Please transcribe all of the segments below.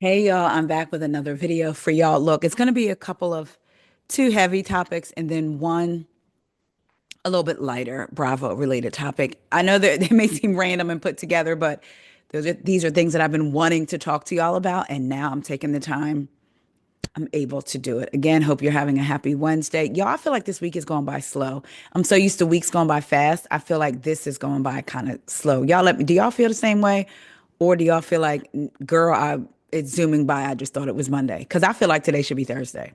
Hey y'all, I'm back with another video for y'all. Look, it's going to be a couple of two heavy topics and then one a little bit lighter Bravo related topic. I know that they may seem random and put together, but these are things that I've been wanting to talk to y'all about, and now I'm taking the time. I'm able to do it. Again, hope you're having a happy Wednesday. Y'all, I feel like this week is going by slow. I'm so used to weeks going by fast. I feel like this is going by kind of slow. Y'all let me, do y'all feel the same way? Or do y'all feel like, girl, it's zooming by. I just thought it was Monday. Because I feel like today should be Thursday.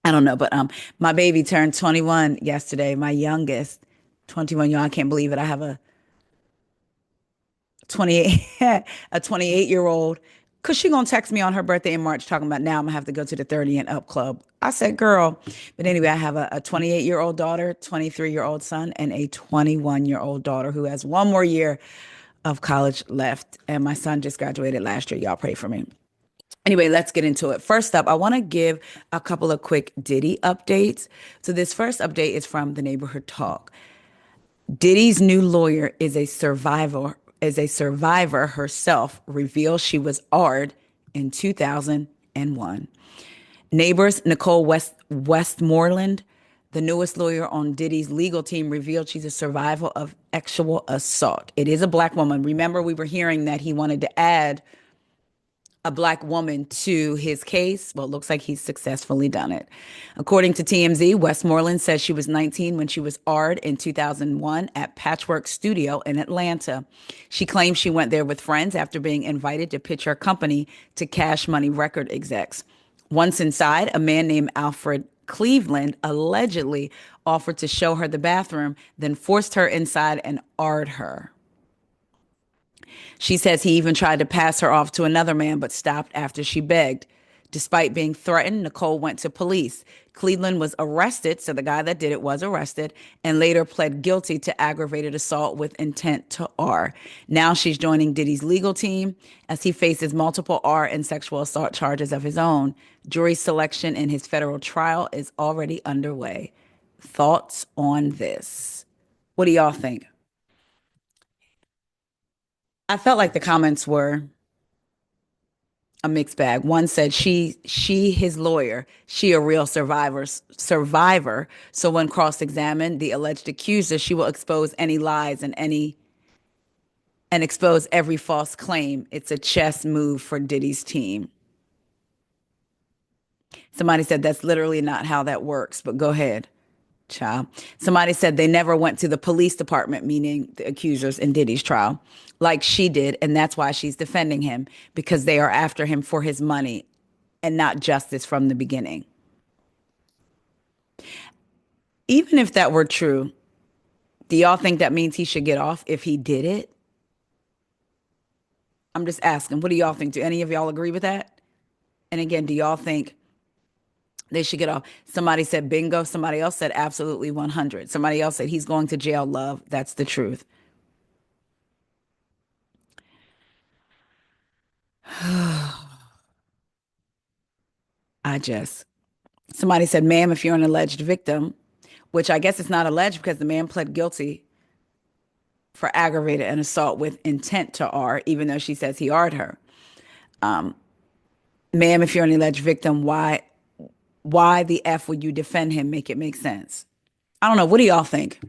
I don't know, but my baby turned 21 yesterday, my youngest, 21, y'all. I can't believe it. I have a 28 a 28-year-old because she gonna text me on her birthday in March talking about now I'm gonna have to go to the 30 and up club. I said, girl. But anyway, I have a 28-year-old daughter, 23-year-old son, and a 21-year-old daughter who has one more year of college left. And my son just graduated last year. Y'all pray for me. Anyway, let's get into it. First up, I want to give a couple of quick Diddy updates. So this first update is from the Neighborhood Talk. Diddy's new lawyer is a survivor herself, reveals she was AR'd in 2001. Neighbors Nicole Westmoreland, the newest lawyer on Diddy's legal team, revealed she's a survivor of sexual assault. It is a black woman. Remember, we were hearing that he wanted to add a black woman to his case. Well, it looks like he's successfully done it. According to TMZ, Westmoreland says she was 19 when she was AR'd in 2001 at Patchwork Studio in Atlanta. She claims she went there with friends after being invited to pitch her company to Cash Money record execs. Once inside, a man named Alfred Cleveland allegedly offered to show her the bathroom, then forced her inside and AR'd her. She says he even tried to pass her off to another man, but stopped after she begged. Despite being threatened, Nicole went to police. Cleveland was arrested, so the guy that did it was arrested, and later pled guilty to aggravated assault with intent to R. Now she's joining Diddy's legal team as he faces multiple R and sexual assault charges of his own. Jury selection in his federal trial is already underway. Thoughts on this? What do y'all think? I felt like the comments were a mixed bag. One said his lawyer, she a real survivor. So when cross-examined, the alleged accuser, she will expose any lies and expose every false claim. It's a chess move for Diddy's team. Somebody said that's literally not how that works, but go ahead, child. Somebody said they never went to the police department, meaning the accusers in Diddy's trial, like she did, and that's why she's defending him because they are after him for his money and not justice from the beginning. Even if that were true, do y'all think that means he should get off if he did it? I'm just asking, what do y'all think? Do any of y'all agree with that? And again, do y'all think they should get off? Somebody said bingo. Somebody else said absolutely 100. Somebody else said he's going to jail, love. That's the truth. I just, somebody said, ma'am, if you're an alleged victim, which I guess it's not alleged because the man pled guilty for aggravated and assault with intent to R, even though she says he R'd her. Um, Ma'am, if you're an alleged victim, why the F would you defend him? Make it make sense. I don't know. What do y'all think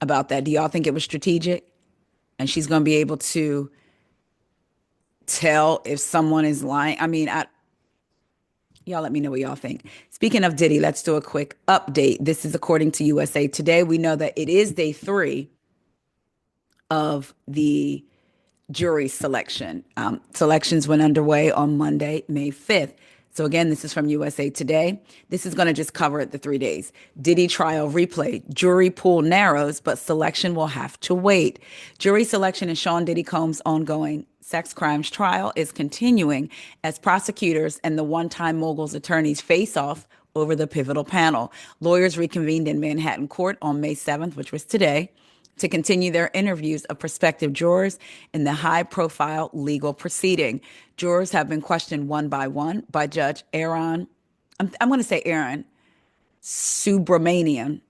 about that? Do y'all think it was strategic? And she's going to be able to tell if someone is lying? I mean, y'all let me know what y'all think. Speaking of Diddy, let's do a quick update. This is according to USA Today. We know that it is day 3 of the jury selection. Selections went underway on Monday, May 5th. So again, this is from USA Today. This is going to just cover the 3 days. Diddy trial replay. Jury pool narrows, but selection will have to wait. Jury selection in Sean Diddy Combs' ongoing sex crimes trial is continuing as prosecutors and the one-time mogul's attorneys face off over the pivotal panel. Lawyers reconvened in Manhattan court on May 7th, which was today, to continue their interviews of prospective jurors in the high-profile legal proceeding. Jurors have been questioned one by one by Judge Aaron. I'm going to say Aaron Subramanian.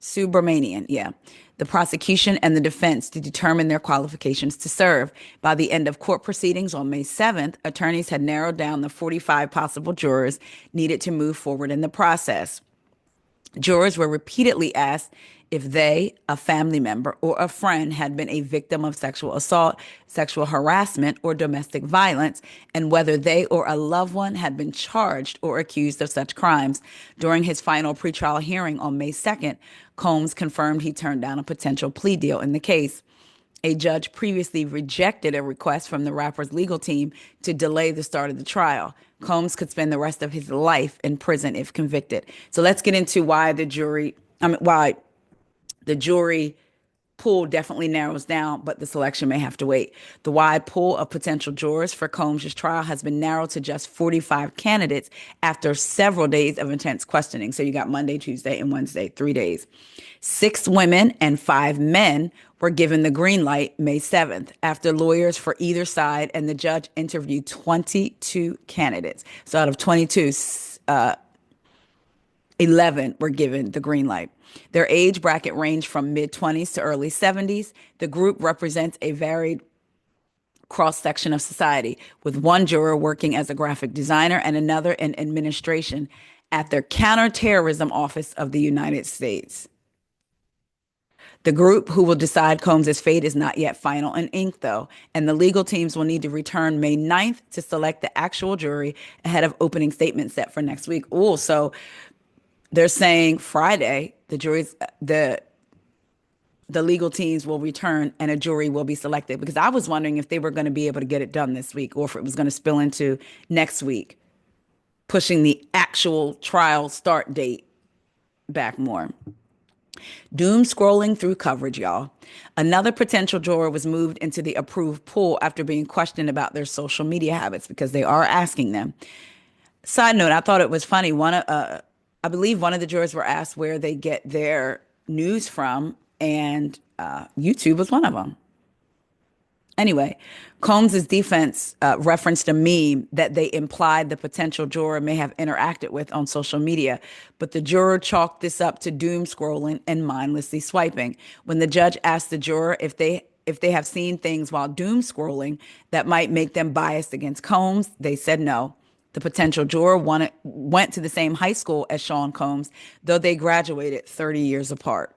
Subramanian, yeah. the prosecution and the defense to determine their qualifications to serve. By the end of court proceedings on May 7th, attorneys had narrowed down the 45 possible jurors needed to move forward in the process. Jurors were repeatedly asked if they, a family member, or a friend had been a victim of sexual assault, sexual harassment, or domestic violence, and whether they or a loved one had been charged or accused of such crimes. During his final pretrial hearing on May 2nd, Combs confirmed he turned down a potential plea deal in the case. A judge previously rejected a request from the rapper's legal team to delay the start of the trial. Combs could spend the rest of his life in prison if convicted. So let's get into why the jury pool definitely narrows down, but the selection may have to wait. The wide pool of potential jurors for Combs' trial has been narrowed to just 45 candidates after several days of intense questioning. So you got Monday, Tuesday, and Wednesday, 3 days. 6 women and 5 men were given the green light May 7th after lawyers for either side and the judge interviewed 22 candidates. So out of 22, 11 were given the green light. Their age bracket ranged from mid-20s to early 70s. The group represents a varied cross-section of society, with one juror working as a graphic designer and another in administration at the Counterterrorism Office of the United States. The group who will decide Combs' fate is not yet final in ink, though, and the legal teams will need to return May 9th to select the actual jury ahead of opening statements set for next week. Oh, so they're saying Friday, the legal teams will return and a jury will be selected, because I was wondering if they were going to be able to get it done this week or if it was going to spill into next week, pushing the actual trial start date back more. Doom scrolling through coverage, y'all. Another potential juror was moved into the approved pool after being questioned about their social media habits, because they are asking them. Side note, I thought it was funny. I believe one of the jurors were asked where they get their news from, and YouTube was one of them. Anyway, Combs' defense referenced a meme that they implied the potential juror may have interacted with on social media, but the juror chalked this up to doom scrolling and mindlessly swiping. When the judge asked the juror if they have seen things while doom scrolling that might make them biased against Combs, they said no. The potential juror went to the same high school as Sean Combs, though they graduated 30 years apart.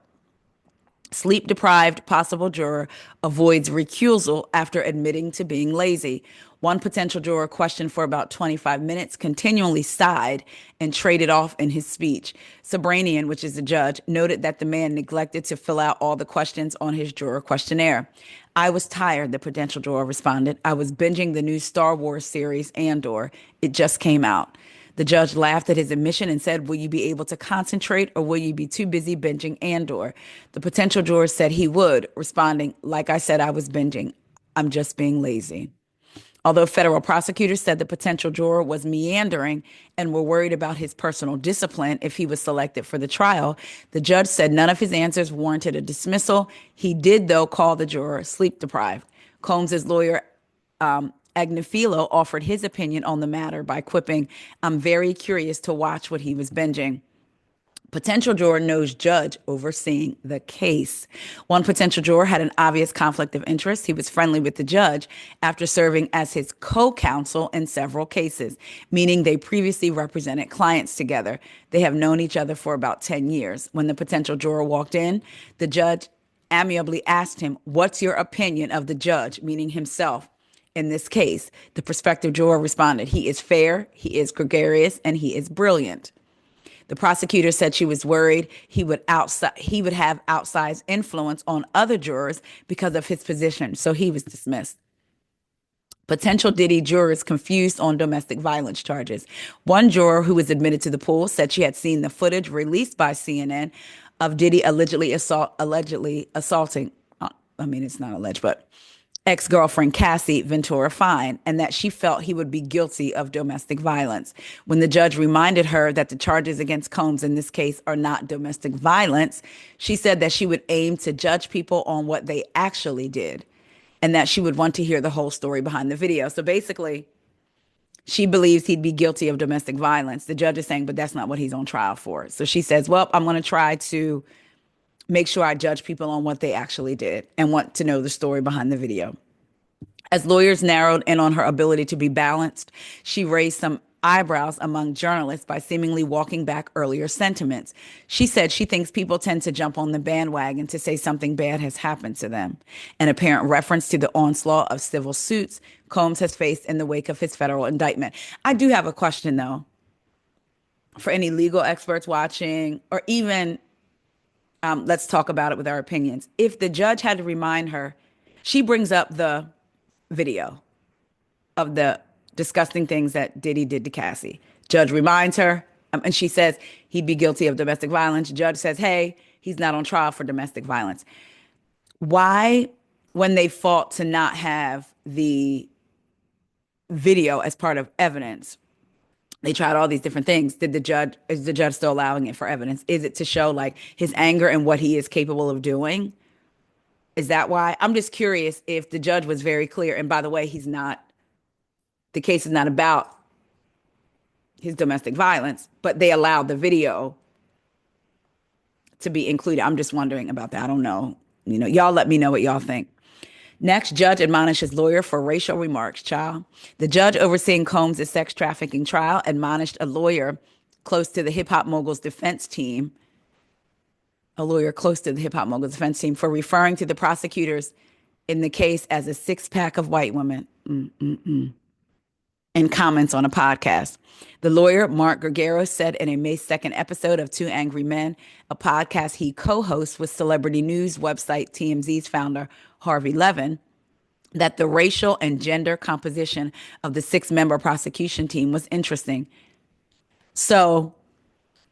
Sleep-deprived possible juror avoids recusal after admitting to being lazy. One potential juror, questioned for about 25 minutes, continually sighed and traded off in his speech. Sabranian, which is the judge, noted that the man neglected to fill out all the questions on his juror questionnaire. I was tired, the potential juror responded. I was binging the new Star Wars series, Andor. It just came out. The judge laughed at his admission and said, will you be able to concentrate or will you be too busy binging Andor? The potential juror said he would, responding, like I said, I was binging. I'm just being lazy. Although federal prosecutors said the potential juror was meandering and were worried about his personal discipline if he was selected for the trial, the judge said none of his answers warranted a dismissal. He did, though, call the juror sleep deprived. Combs' lawyer, Agnifilo, offered his opinion on the matter by quipping, I'm very curious to watch what he was binging. Potential juror knows judge overseeing the case. One potential juror had an obvious conflict of interest. He was friendly with the judge after serving as his co-counsel in several cases, meaning they previously represented clients together. They have known each other for about 10 years. When the potential juror walked in, the judge amiably asked him, what's your opinion of the judge, meaning himself? In this case, the prospective juror responded, he is fair, he is gregarious, and he is brilliant. The prosecutor said she was worried he would have outsized influence on other jurors because of his position, so he was dismissed. Potential Diddy jurors confused on domestic violence charges. One juror who was admitted to the pool said she had seen the footage released by CNN of Diddy allegedly assaulting, it's not alleged, but ex-girlfriend Cassie Ventura Fine, and that she felt he would be guilty of domestic violence. When the judge reminded her that the charges against Combs in this case are not domestic violence, she said that she would aim to judge people on what they actually did, and that she would want to hear the whole story behind the video. So basically, she believes he'd be guilty of domestic violence. The judge is saying, but that's not what he's on trial for. So she says, well, I'm going to try to make sure I judge people on what they actually did and want to know the story behind the video. As lawyers narrowed in on her ability to be balanced, she raised some eyebrows among journalists by seemingly walking back earlier sentiments. She said she thinks people tend to jump on the bandwagon to say something bad has happened to them. An apparent reference to the onslaught of civil suits Combs has faced in the wake of his federal indictment. I do have a question, though, for any legal experts watching, or even let's talk about it with our opinions. If the judge had to remind her, she brings up the video of the disgusting things that Diddy did to Cassie. Judge reminds her, and she says he'd be guilty of domestic violence. Judge says, hey, he's not on trial for domestic violence. Why, when they fought to not have the video as part of evidence, they tried all these different things. Is the judge still allowing it for evidence? Is it to show like his anger and what he is capable of doing? Is that why? I'm just curious if the judge was very clear. And by the way, the case is not about his domestic violence, but they allowed the video to be included. I'm just wondering about that. I don't know. Y'all let me know what y'all think. Next, judge admonishes lawyer for racial remarks, child. The judge overseeing Combs' sex trafficking trial admonished a lawyer close to the hip hop mogul's defense team, for referring to the prosecutors in the case as a six-pack of white women. In comments on a podcast. The lawyer, Mark Gergero, said in a May 2nd episode of Two Angry Men, a podcast he co-hosts with celebrity news website TMZ's founder, Harvey Levin, that the racial and gender composition of the six-member prosecution team was interesting. So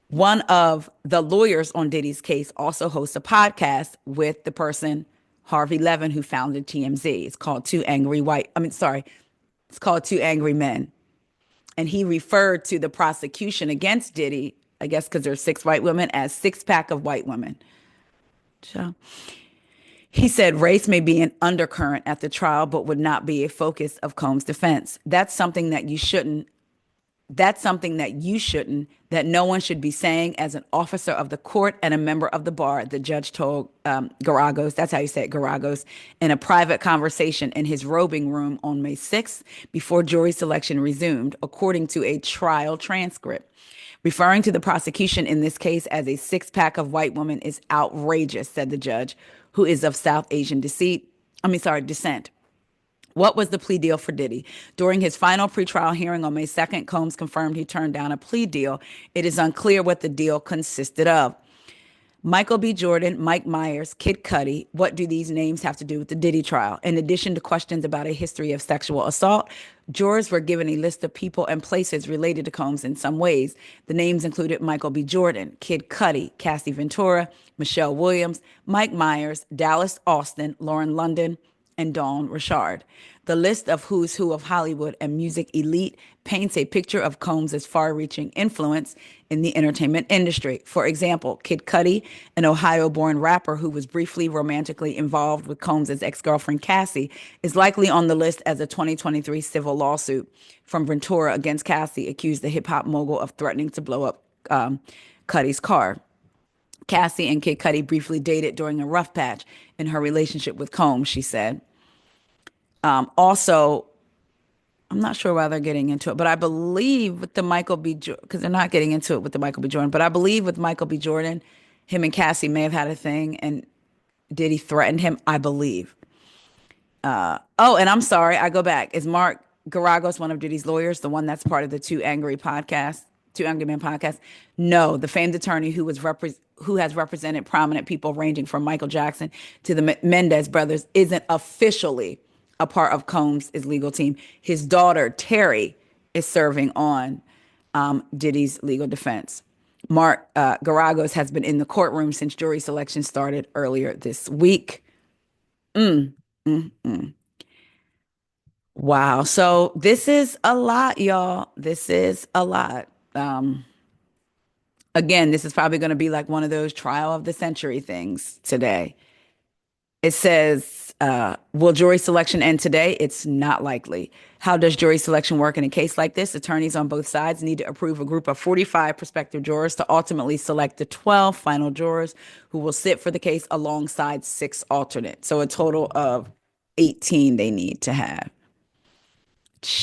one of the lawyers on Diddy's case also hosts a podcast with the person, Harvey Levin, who founded TMZ. It's called It's called Two Angry Men. And he referred to the prosecution against Diddy, I guess because there's six white women, as six-pack of white women. So he said race may be an undercurrent at the trial, but would not be a focus of Combs' defense. That's something that no one should be saying as an officer of the court and a member of the bar, the judge told Garagos, that's how you say it, Garagos, in a private conversation in his robing room on May 6th before jury selection resumed, according to a trial transcript. Referring to the prosecution in this case as a six-pack of white women is outrageous, said the judge, who is of South Asian descent. What was the plea deal for Diddy? During his final pretrial hearing on May 2nd, Combs confirmed he turned down a plea deal. It is unclear what the deal consisted of. Michael B. Jordan, Mike Myers, Kid Cudi, what do these names have to do with the Diddy trial? In addition to questions about a history of sexual assault, jurors were given a list of people and places related to Combs in some ways. The names included Michael B. Jordan, Kid Cudi, Cassie Ventura, Michelle Williams, Mike Myers, Dallas Austin, Lauren London, and Dawn Richard. The list of who's who of Hollywood and music elite paints a picture of Combs' far-reaching influence in the entertainment industry. For example, Kid Cudi, an Ohio-born rapper who was briefly romantically involved with Combs' ex-girlfriend Cassie, is likely on the list as a 2023 civil lawsuit from Ventura against Cassie accused the hip-hop mogul of threatening to blow up Cudi's car. Cassie and Kid Cudi briefly dated during a rough patch in her relationship with Combs, she said. Also, I'm not sure why they're getting into it, but I believe with the Michael B. because they're not getting into it with the Michael B. Jordan, but I believe with Michael B. Jordan, him and Cassie may have had a thing, and Diddy threatened him, I believe. And I'm sorry, I go back. Is Mark Garagos one of Diddy's lawyers, the one that's part of the Two Angry Men podcast? No, the famed attorney who has represented prominent people ranging from Michael Jackson to the Mendez brothers isn't officially a part of Combs' legal team. His daughter, Terry, is serving on Diddy's legal defense. Mark Garagos has been in the courtroom since jury selection started earlier this week. Wow. So this is a lot, y'all. This is a lot. Again, this is probably going to be like one of those trial of the century things today. It says Will jury selection end today? It's not likely. How does jury selection work in a case like this? Attorneys on both sides need to approve a group of 45 prospective jurors to ultimately select the 12 final jurors who will sit for the case alongside 6 alternates. So a total of 18 they need to have.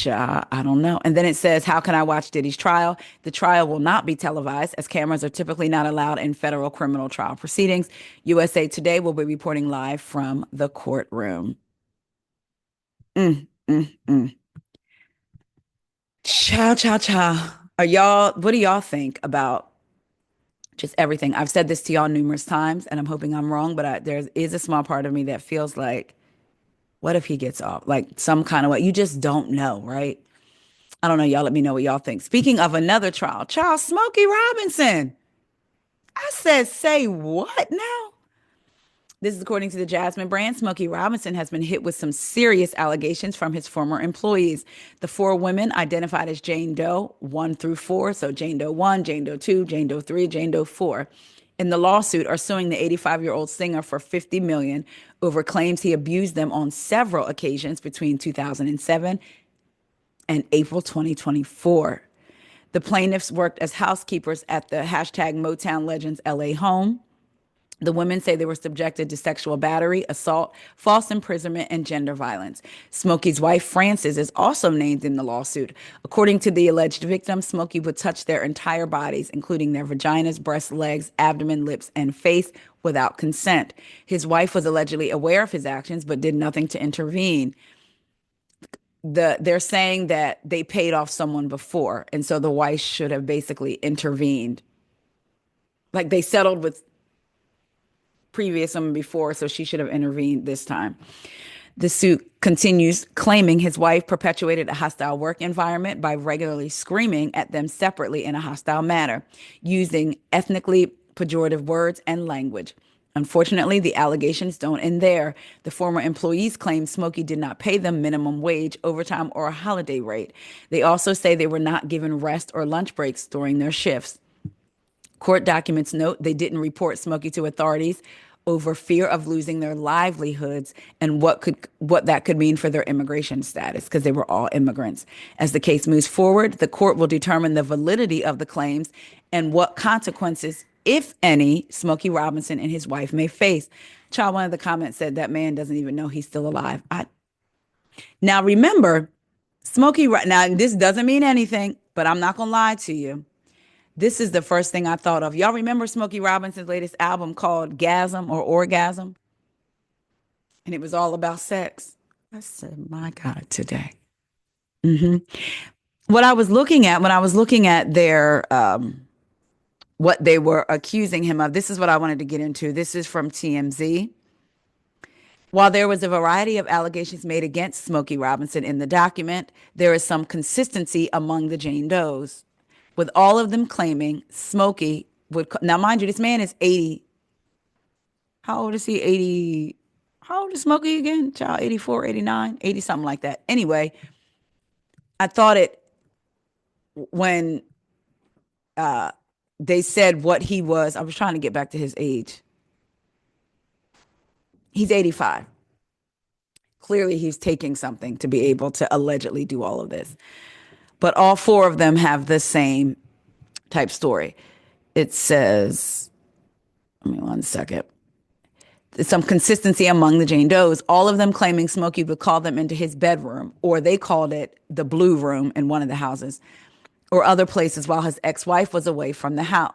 I don't know. And then it says, how can I watch Diddy's trial? The trial will not be televised as cameras are typically not allowed in federal criminal trial proceedings. USA Today will be reporting live from the courtroom. Mm, mm, mm. Chow, chow, chow. What do y'all think about just everything? I've said this to y'all numerous times and I'm hoping I'm wrong, but there is a small part of me that feels like, what if he gets off? Like some kind of way. You just don't know, right? I don't know. Y'all let me know what y'all think. Speaking of another trial, Charles Smokey Robinson. I said, say what now? This is according to the Jasmine brand. Smokey Robinson has been hit with some serious allegations from his former employees. The 4 women identified as Jane Doe 1 through 4. So Jane Doe 1, Jane Doe 2, Jane Doe 3, Jane Doe 4. In the lawsuit are suing the 85-year-old singer for $50 million over claims he abused them on several occasions between 2007 and April 2024. The plaintiffs worked as housekeepers at the hashtag Motown Legends LA home. The women say they were subjected to sexual battery, assault, false imprisonment, and gender violence. Smokey's wife, Frances, is also named in the lawsuit. According to the alleged victims, Smokey would touch their entire bodies, including their vaginas, breasts, legs, abdomen, lips, and face, without consent. His wife was allegedly aware of his actions, but did nothing to intervene. They're saying that they paid off someone before, and so the wife should have basically intervened. Like they settled with previous someone before, so she should have intervened this time. The suit continues, claiming his wife perpetuated a hostile work environment by regularly screaming at them separately in a hostile manner, using ethnically pejorative words and language. Unfortunately, the allegations don't end there. The former employees claim Smokey did not pay them minimum wage, overtime, or a holiday rate. They also say they were not given rest or lunch breaks during their shifts. Court documents note they didn't report Smokey to authorities over fear of losing their livelihoods and what that could mean for their immigration status, because they were all immigrants. As the case moves forward, the court will determine the validity of the claims and what consequences, if any, Smokey Robinson and his wife may face. Child, one of the comments said that man doesn't even know he's still alive. Now remember, now this doesn't mean anything, but I'm not gonna lie to you. This is the first thing I thought of. Y'all remember Smokey Robinson's latest album called Gasm or Orgasm? And it was all about sex. I said, my God, today. Hmm. What I was looking at when I was looking at their what they were accusing him of, this is what I wanted to get into. This is from TMZ. While there was a variety of allegations made against Smokey Robinson in the document, there is some consistency among the Jane Does, with all of them claiming Smokey would. Now, mind you, this man is 80. How old is he? 80. How old is Smokey again? Child, 84, 89, 80, something like that. Anyway, I thought it when they said what he was. I was trying to get back to his age. He's 85. Clearly, he's taking something to be able to allegedly do all of this. But all 4 of them have the same type story. It says, give me one second. There's some consistency among the Jane Does, all of them claiming Smokey would call them into his bedroom, or they called it the blue room in one of the houses, or other places while his ex-wife was away from the house.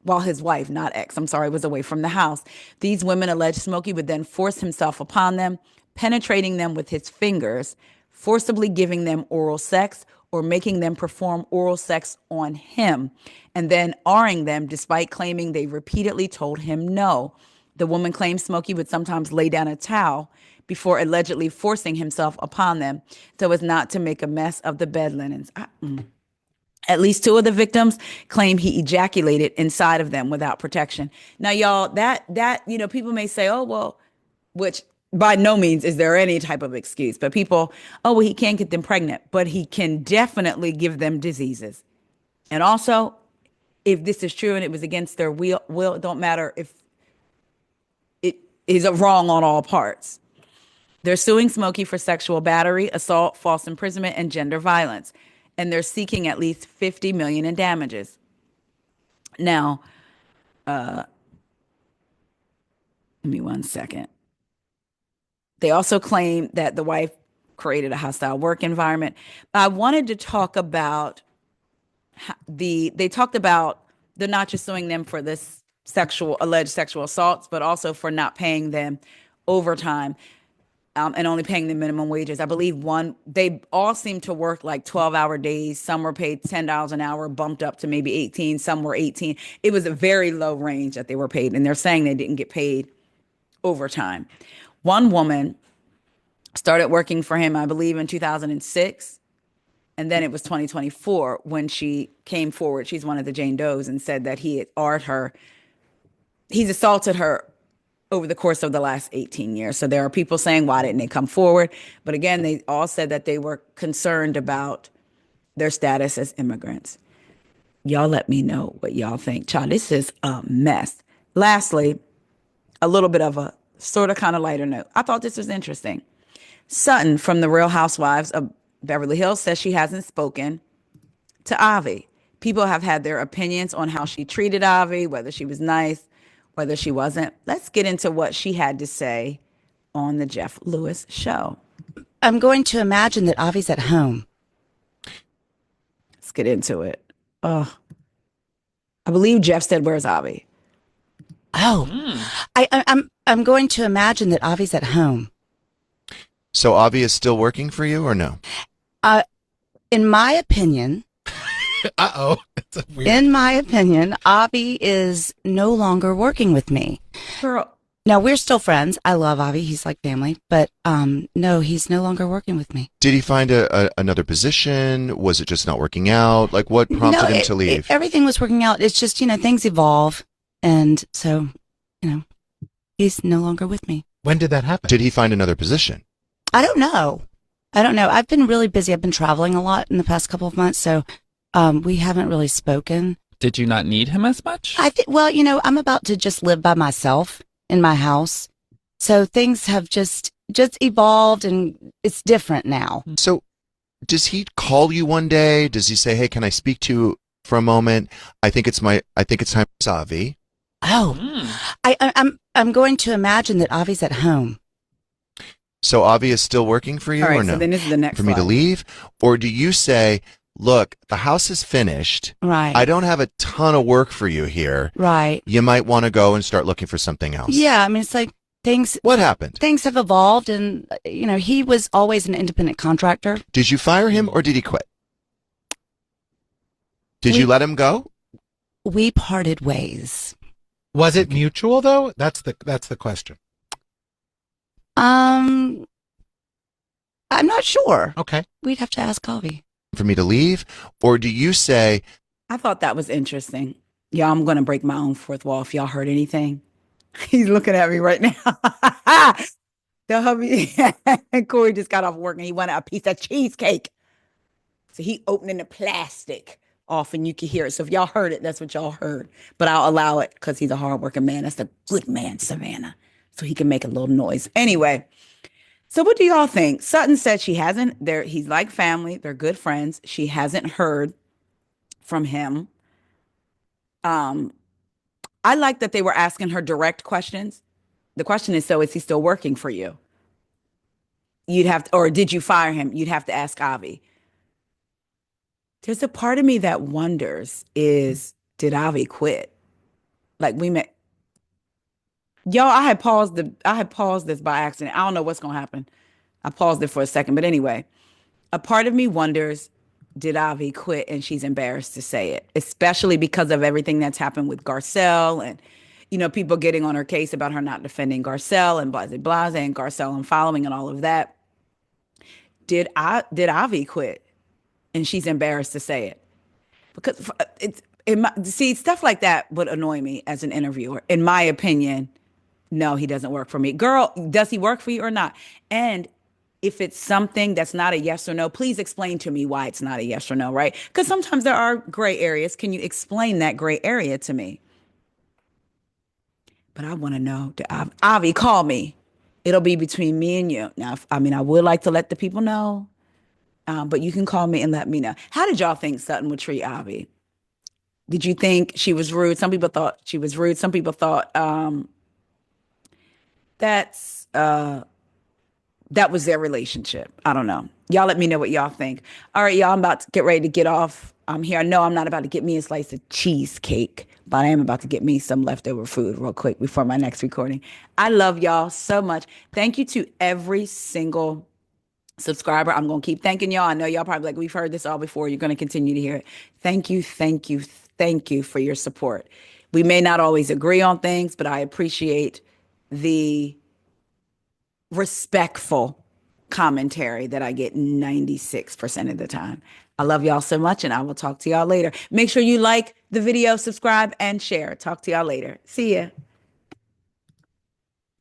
While his wife, not ex, I'm sorry, was away from the house. These women alleged Smokey would then force himself upon them, penetrating them with his fingers, forcibly giving them oral sex, or making them perform oral sex on him, and then R-ing them despite claiming they repeatedly told him no. The woman claims Smokey would sometimes lay down a towel before allegedly forcing himself upon them so as not to make a mess of the bed linens. At least 2 of the victims claim he ejaculated inside of them without protection. Now, y'all, that people may say, oh, well, which by no means is there any type of excuse, but people, oh, well, he can't get them pregnant, but he can definitely give them diseases. And also, if this is true and it was against their will, it don't matter if it is wrong on all parts. They're suing Smokey for sexual battery, assault, false imprisonment, and gender violence. And they're seeking at least 50 million in damages. Now, give me one second. They also claim that the wife created a hostile work environment. I wanted to talk about they talked about they're not just suing them for this alleged sexual assaults, but also for not paying them overtime, and only paying the minimum wages. I believe they all seem to work like 12-hour days. Some were paid $10 an hour, bumped up to maybe 18. Some were 18. It was a very low range that they were paid. And they're saying they didn't get paid overtime. One woman started working for him, I believe, in 2006. And then it was 2024 when she came forward. She's one of the Jane Does and said that he's assaulted her over the course of the last 18 years. So there are people saying, why didn't they come forward? But again, they all said that they were concerned about their status as immigrants. Y'all let me know what y'all think. Child, this is a mess. Lastly, a little bit of a sort of kind of lighter note. I thought this was interesting. Sutton from the Real Housewives of Beverly Hills says she hasn't spoken to Avi. People have had their opinions on how she treated Avi, whether she was nice, whether she wasn't. Let's get into what she had to say on the Jeff Lewis show. I'm going to imagine that Avi's at home. Let's get into it. Oh, I believe Jeff said, "Where's Avi?" Oh, I'm going to imagine that Avi's at home. So Avi is still working for you or no? In my opinion, That's weird. in my opinion, Avi is no longer working with me. Girl, Now we're still friends. I love Avi. He's like family, but no, he's no longer working with me. Did he find another position? Was it just not working out? Like what prompted him to leave? Everything was working out. It's just, things evolve. And so, he's no longer with me. When did that happen? Did he find another position? I don't know. I've been really busy. I've been traveling a lot in the past couple of months. So, we haven't really spoken. Did you not need him as much? I think, well, I'm about to just live by myself in my house. So things have just evolved and it's different now. So does he call you one day? Does he say, "Hey, can I speak to you for a moment? I think it's time for Avi." Oh, I'm going to imagine that Avi's at home. So Avi is still working for you all right, or no? so then this is the next For me to slide. leave? Or do you say, "Look, the house is finished. Right. I don't have a ton of work for you here. Right. You might want to go and start looking for something else." Yeah. I mean, it's like things What happened? have evolved and, he was always an independent contractor. Did you fire him or did he quit? Did We- you let him go? We parted ways. Was it mutual though? That's the question. I'm not sure. Okay. We'd have to ask Avi. For me to leave? Or do you say, I thought that was interesting. Y'all, I'm going to break my own fourth wall if y'all heard anything. He's looking at me right now. The hubby, Corey just got off work and he wanted a piece of cheesecake. So he opening the plastic off and you can hear it. So if y'all heard it, that's what y'all heard. But I'll allow it because he's a hardworking man. That's a good man, Savannah. So he can make a little noise. Anyway, so what do y'all think? Sutton said he's like family. They're good friends. She hasn't heard from him. I like that they were asking her direct questions. The question is, so is he still working for you? Or did you fire him? You'd have to ask Avi. There's a part of me that wonders did Avi quit? Like we met. Y'all, I had paused this by accident. I don't know what's gonna happen. I paused it for a second, but anyway, a part of me wonders, did Avi quit and she's embarrassed to say it, especially because of everything that's happened with Garcelle and, people getting on her case about her not defending Garcelle and blase blase and Garcelle and following and all of that. Did Avi quit and she's embarrassed to say it? Because stuff like that would annoy me as an interviewer. In my opinion, no, he doesn't work for me. Girl, does he work for you or not? And if it's something that's not a yes or no, please explain to me why it's not a yes or no, right? Because sometimes there are gray areas. Can you explain that gray area to me? But I want to know, Avi, call me. It'll be between me and you. Now, I mean, I would like to let the people know, but you can call me and let me know. How did y'all think Sutton would treat Avi? Did you think she was rude? Some people thought she was rude. Some people thought that's that was their relationship. I don't know. Y'all let me know what y'all think. All right, y'all, I'm about to get ready to get off. I'm here. I know I'm not about to get me a slice of cheesecake, but I am about to get me some leftover food real quick before my next recording. I love y'all so much. Thank you to every single subscriber. I'm going to keep thanking y'all. I know y'all probably like, we've heard this all before. You're going to continue to hear it. Thank you, thank you, thank you for your support. We may not always agree on things, but I appreciate the respectful commentary that I get 96% of the time. I love y'all so much, and I will talk to y'all later. Make sure you like the video, subscribe, and share. Talk to y'all later. See ya.